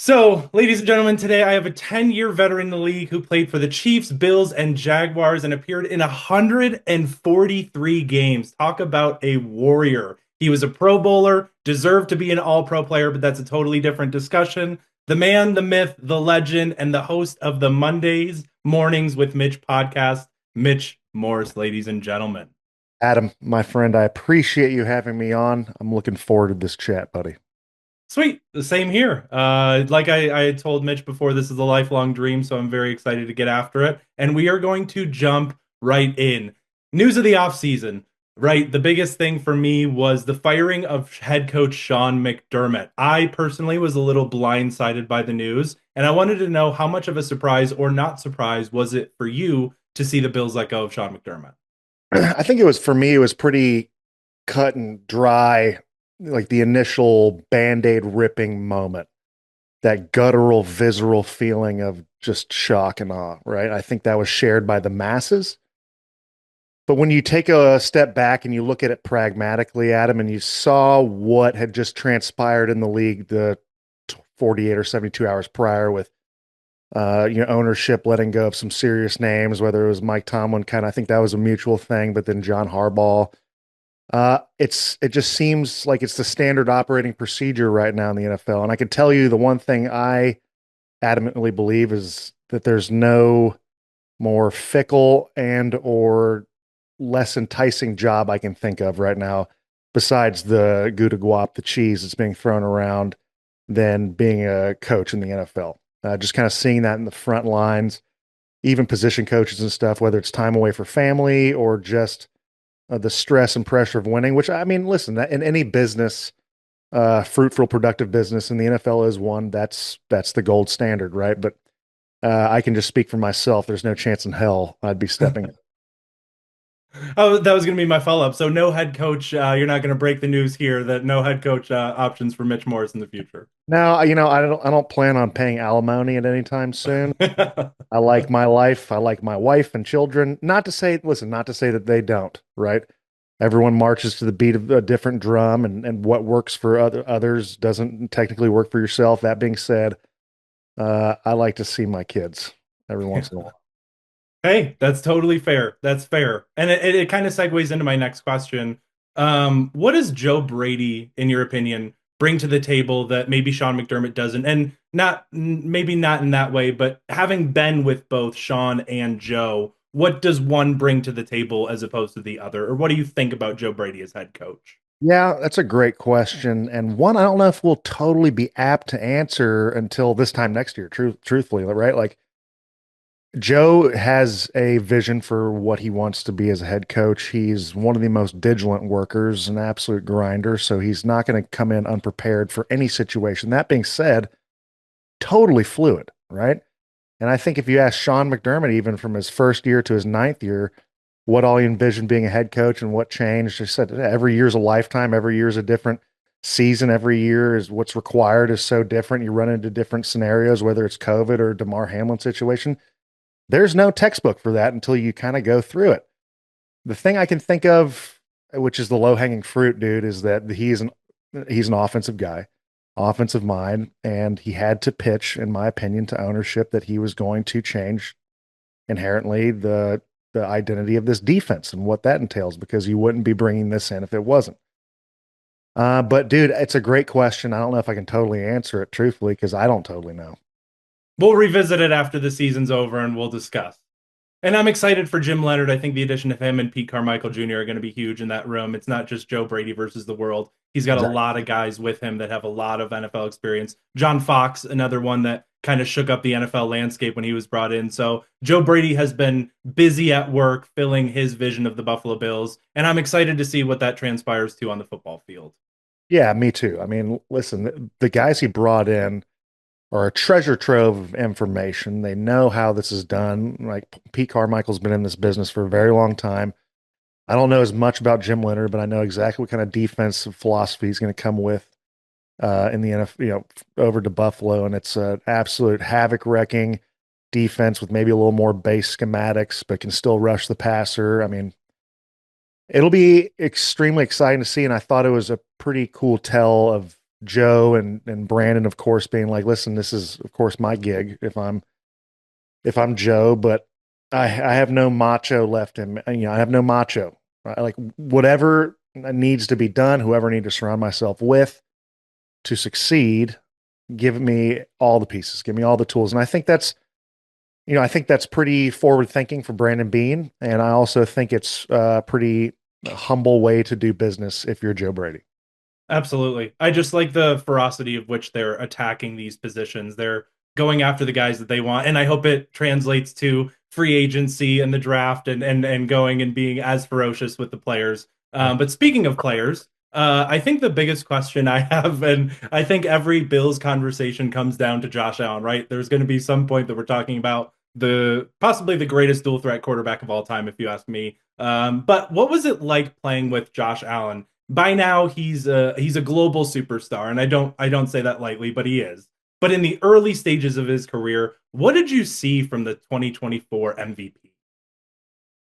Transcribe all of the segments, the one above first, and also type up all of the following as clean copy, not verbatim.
So, ladies and gentlemen, today I have a 10-year veteran in the league who played for the Chiefs, Bills, and Jaguars and appeared in 143 games. Talk about a warrior. He was a Pro Bowler, deserved to be an All Pro player, but that's a totally different discussion. The man, the myth, the legend, and the host of the Mondays Mornings with Mitch podcast, Mitch Morse, ladies and gentlemen. Adam, my friend, I appreciate you having me on. I'm looking forward to this chat, buddy. Sweet. The same here. Like I had told Mitch before, this is a lifelong dream, so I'm very excited to get after it. And we are going to jump right in. News of the offseason, right? The biggest thing for me was the firing of head coach Sean McDermott. I personally was a little blindsided by the news, and I wanted to know how much of a surprise or not surprise was it for you to see the Bills let go of Sean McDermott? I think it was for me, it was pretty cut and dry, like the initial band-aid ripping moment, that guttural, visceral feeling of just shock and awe, right? I think that was shared by the masses. But when you take a step back and you look at it pragmatically, Adam, and you saw what had just transpired in the league the 48 or 72 hours prior with ownership letting go of some serious names, whether it was Mike Tomlin, I think that was a mutual thing, but then John Harbaugh. It just seems like it's the standard operating procedure right now in the NFL. And I can tell you the one thing I adamantly believe is that there's no more fickle and or less enticing job I can think of right now, besides the Gouda guap, the cheese that's being thrown around, than being a coach in the NFL. Just kind of seeing that in the front lines, even position coaches and stuff, whether it's time away for family or just the stress and pressure of winning. Which I mean, listen, that in any business, fruitful, productive business, and the NFL is one. That's the gold standard, right? But I can just speak for myself. There's no chance in hell I'd be stepping. Oh, that was going to be my follow-up. So no head coach. You're not going to break the news here that no head coach options for Mitch Morse in the future. Now, I don't plan on paying alimony at any time soon. I like my life. I like my wife and children. Not to say, listen, not to say that they don't, right? Everyone marches to the beat of a different drum, and what works for others doesn't technically work for yourself. That being said, I like to see my kids every once in a while. Hey, that's totally fair. That's fair. And it kind of segues into my next question. What does Joe Brady, in your opinion, bring to the table that maybe Sean McDermott doesn't? And maybe not in that way, but having been with both Sean and Joe, what does one bring to the table as opposed to the other? Or what do you think about Joe Brady as head coach? Yeah, that's a great question, and one I don't know if we'll totally be apt to answer until this time next year. Truthfully, right? Like Joe has a vision for what he wants to be as a head coach. He's one of the most diligent workers, an absolute grinder, so he's not going to come in unprepared for any situation. That being said, totally fluid, right? And I think if you ask Sean McDermott, even from his first year to his ninth year, what all he envisioned being a head coach and what changed, he said every year's a lifetime, every year's a different season, every year is what's required is so different. You run into different scenarios, whether it's COVID or Damar Hamlin situation. There's no textbook for that until you kind of go through it. The thing I can think of, which is the low hanging fruit, dude, is that he's an offensive guy, offensive mind, and he had to pitch, in my opinion, to ownership that he was going to change inherently the identity of this defense and what that entails, because you wouldn't be bringing this in if it wasn't. But dude, it's a great question. I don't know if I can totally answer it truthfully because I don't totally know. We'll revisit it after the season's over and we'll discuss. And I'm excited for Jim Leonard. I think the addition of him and Pete Carmichael Jr. are going to be huge in that room. It's not just Joe Brady versus the world. He's got a Exactly. lot of guys with him that have a lot of NFL experience. John Fox, another one that kind of shook up the NFL landscape when he was brought in. So Joe Brady has been busy at work filling his vision of the Buffalo Bills. And I'm excited to see what that transpires to on the football field. Yeah, me too. I mean, listen, the guys he brought in are a treasure trove of information. They know how this is done. Like Pete Carmichael's been in this business for a very long time. I don't know as much about Jim Leonard, but I know exactly what kind of defensive philosophy he's going to come with in the NFL, over to Buffalo, and it's an absolute havoc wrecking defense with maybe a little more base schematics, but can still rush the passer. I mean, it'll be extremely exciting to see, and I thought it was a pretty cool tell of Joe and Brandon, of course, being like, listen, this is of course my gig if I'm Joe, but I have no macho left in me. I have no macho. Right? Like whatever needs to be done, whoever I need to surround myself with to succeed, give me all the pieces, give me all the tools. And I think that's pretty forward thinking for Brandon Beane. And I also think it's a pretty humble way to do business if you're Joe Brady. Absolutely. I just like the ferocity of which they're attacking these positions. They're going after the guys that they want, and I hope it translates to free agency and the draft and going and being as ferocious with the players. But speaking of players, I think the biggest question I have, and I think every Bills conversation comes down to Josh Allen, right? There's going to be some point that we're talking about the possibly the greatest dual threat quarterback of all time, if you ask me. But what was it like playing with Josh Allen? By now he's a global superstar, and I don't say that lightly, but he is. But in the early stages of his career, what did you see from the 2024 MVP?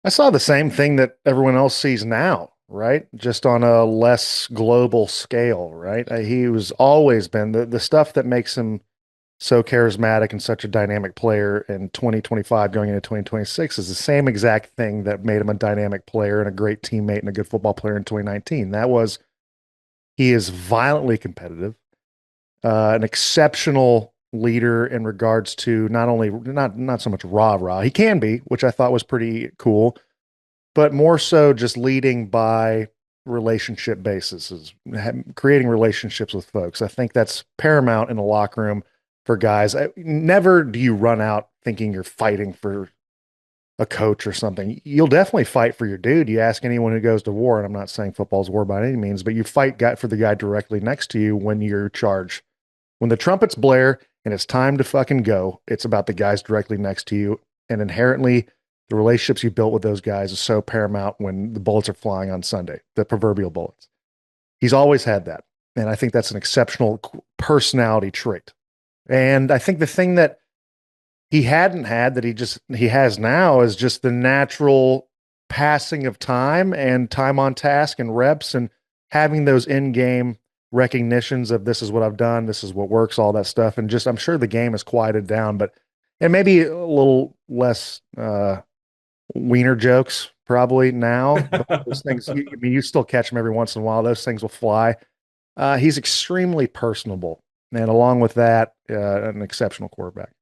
I saw the same thing that everyone else sees now, right? Just on a less global scale, right? He was always been the stuff that makes him so charismatic and such a dynamic player in 2025 going into 2026 is the same exact thing that made him a dynamic player and a great teammate and a good football player in 2019. That was he is violently competitive, an exceptional leader in regards to not only not so much rah rah. He can be, which I thought was pretty cool, but more so just leading by relationship basis, is creating relationships with folks. I think that's paramount in a locker room for guys. Never do you run out thinking you're fighting for a coach or something. You'll definitely fight for your dude. You ask anyone who goes to war, and I'm not saying football's war by any means, but you fight for the guy directly next to you when you're charged. When the trumpets blare and it's time to fucking go, it's about the guys directly next to you. And inherently, the relationships you built with those guys is so paramount when the bullets are flying on Sunday, the proverbial bullets. He's always had that. And I think that's an exceptional personality trait. And I think the thing that he hadn't had that he has now is just the natural passing of time and time on task and reps and having those in-game recognitions of this is what I've done, this is what works, all that stuff. And just I'm sure the game has quieted down, but and maybe a little less wiener jokes probably now. But those things, I mean, you still catch them every once in a while. Those things will fly. He's extremely personable, and along with that, an exceptional quarterback.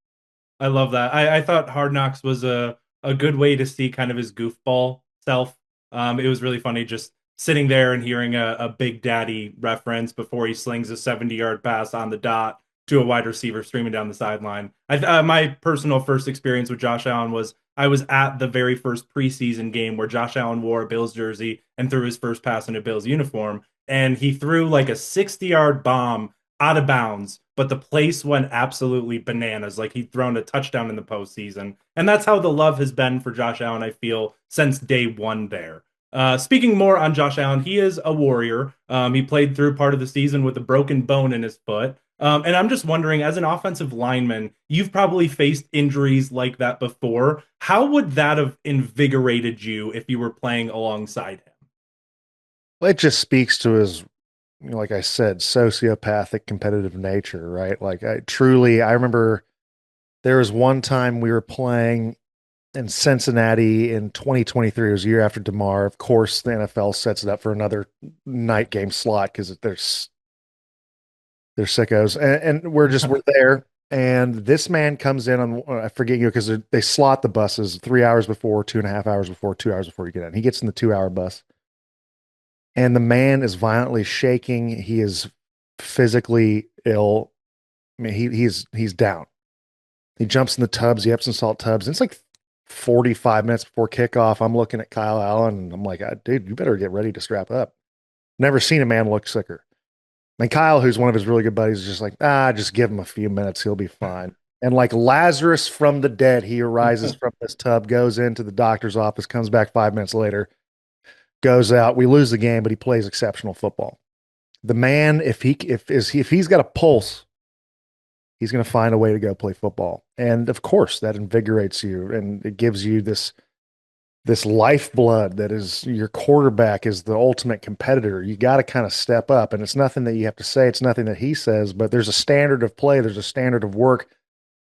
I love that. I thought Hard Knocks was a good way to see kind of his goofball self. It was really funny just sitting there and hearing a Big Daddy reference before he slings a 70-yard pass on the dot to a wide receiver streaming down the sideline. My personal first experience with Josh Allen was I was at the very first preseason game where Josh Allen wore a Bills jersey and threw his first pass in a Bills uniform, and he threw like a 60-yard bomb out of bounds, but the place went absolutely bananas. Like he'd thrown a touchdown in the postseason. And that's how the love has been for Josh Allen, I feel, since day one there. Speaking more on Josh Allen, he is a warrior. He played through part of the season with a broken bone in his foot. And I'm just wondering, as an offensive lineman, you've probably faced injuries like that before. How would that have invigorated you if you were playing alongside him? It just speaks to his, like I said, sociopathic competitive nature, right? Like I remember there was one time we were playing in Cincinnati in 2023. It was a year after DeMar. Of course, the NFL sets it up for another night game slot because they're sickos, and we're there. And this man comes in on I forget because they slot the buses 3 hours before, 2.5 hours before, 2 hours before you get in. He gets in the 2 hour bus, and the man is violently shaking. He is physically ill. I mean, he's down. He jumps in the tubs, the Epsom salt tubs. And it's like 45 minutes before kickoff. I'm looking at Kyle Allen and I'm like, dude, you better get ready to strap up. Never seen a man look sicker. And Kyle, who's one of his really good buddies, is just like, just give him a few minutes. He'll be fine. And like Lazarus from the dead, he arises from this tub, goes into the doctor's office, comes back 5 minutes later, goes out. We lose the game, but he plays exceptional football. The man, if he's got a pulse, he's going to find a way to go play football. And of course, that invigorates you and it gives you this this lifeblood that is your quarterback is the ultimate competitor. You got to kind of step up. And it's nothing that you have to say, it's nothing that he says, but there's a standard of play, there's a standard of work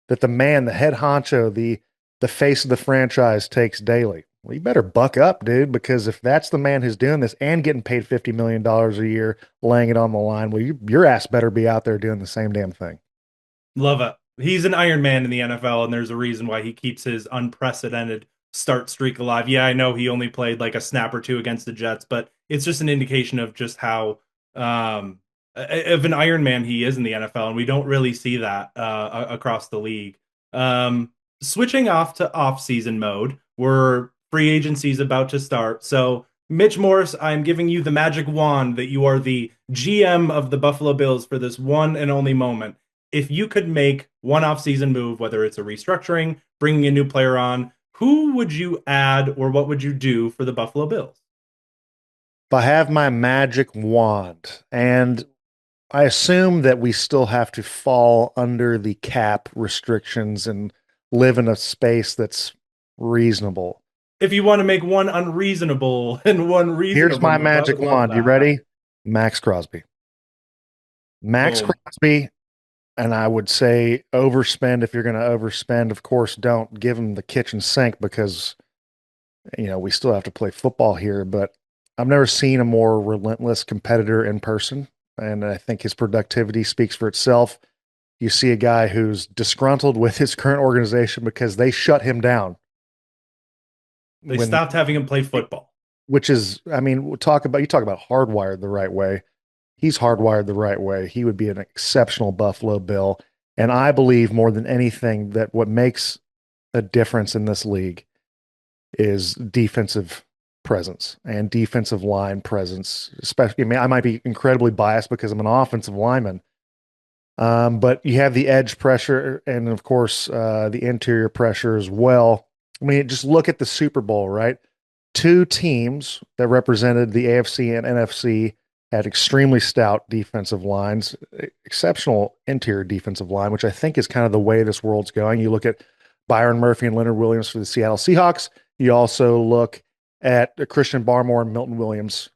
that the man, the head honcho, the face of the franchise takes daily. Well, you better buck up, dude, because if that's the man who's doing this and getting paid $50 million a year, laying it on the line, well, your ass better be out there doing the same damn thing. Love it. He's an Iron Man in the NFL, and there's a reason why he keeps his unprecedented start streak alive. Yeah, I know he only played like a snap or two against the Jets, but it's just an indication of just how of an Iron Man he is in the NFL, and we don't really see that across the league. Um, Switching off to off-season mode, where free agency is about to start. So, Mitch Morse, I'm giving you the magic wand that you are the GM of the Buffalo Bills for this one and only moment. If you could make one off-season move, whether it's a restructuring, bringing a new player on, who would you add or what would you do for the Buffalo Bills? If I have my magic wand, and I assume that we still have to fall under the cap restrictions and live in a space that's reasonable. If you want to make one unreasonable and one Here's reasonable my move, I magic would love wand. You that. ready? Maxx Crosby. Maxx Boom. Crosby, and I would say overspend if you're going to overspend. Of course, don't give him the kitchen sink because, we still have to play football here, but I've never seen a more relentless competitor in person. And I think his productivity speaks for itself. You see a guy who's disgruntled with his current organization because they shut him down They when, stopped having him play football. which is, I mean, you talk about hardwired the right way. He's hardwired the right way. He would be an exceptional Buffalo Bill. And I believe more than anything that what makes a difference in this league is defensive presence and defensive line presence. Especially, I mean, I might be incredibly biased because I'm an offensive lineman, but you have the edge pressure and, of course, the interior pressure as well. I mean, just look at the Super Bowl, right? Two teams that represented the AFC and NFC had extremely stout defensive lines, exceptional interior defensive line, which I think is kind of the way this world's going. You look at Byron Murphy and Leonard Williams for the Seattle Seahawks. You also look at Christian Barmore and Milton Williams.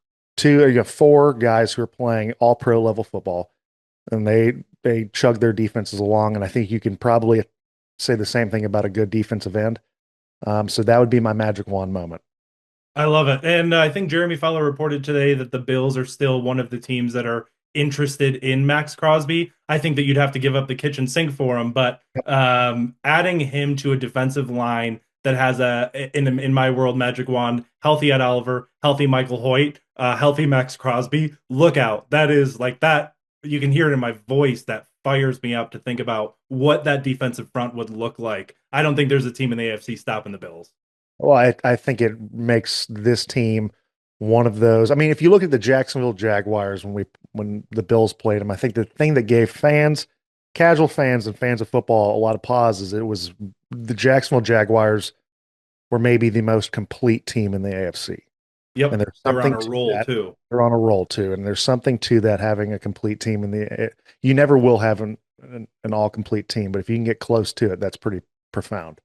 You have four guys who are playing all pro level football, and they chug their defenses along. And I think you can probably say the same thing about a good defensive end. So that would be my magic wand moment. I love it. And I think Jeremy Fowler reported today that the Bills are still one of the teams that are interested in Maxx Crosby. I think that you'd have to give up the kitchen sink for him, but adding him to a defensive line that has in my world magic wand, healthy Ed Oliver, healthy Michael Hoyt, healthy Maxx Crosby. Look out. That is like that. You can hear it in my voice that fires me up to think about what that defensive front would look like. I don't think there's a team in the AFC stopping the Bills. Well, I think it makes this team one of those. I mean, if you look at the Jacksonville Jaguars when the Bills played them, I think the thing that gave fans, casual fans and fans of football a lot of pause is it was the Jacksonville Jaguars were maybe the most complete team in the AFC. And Yep, there's they're on something a to roll that. too. They're on a roll too, and there's something to that having a complete team you never will have an all complete team, but if you can get close to it, that's pretty profound.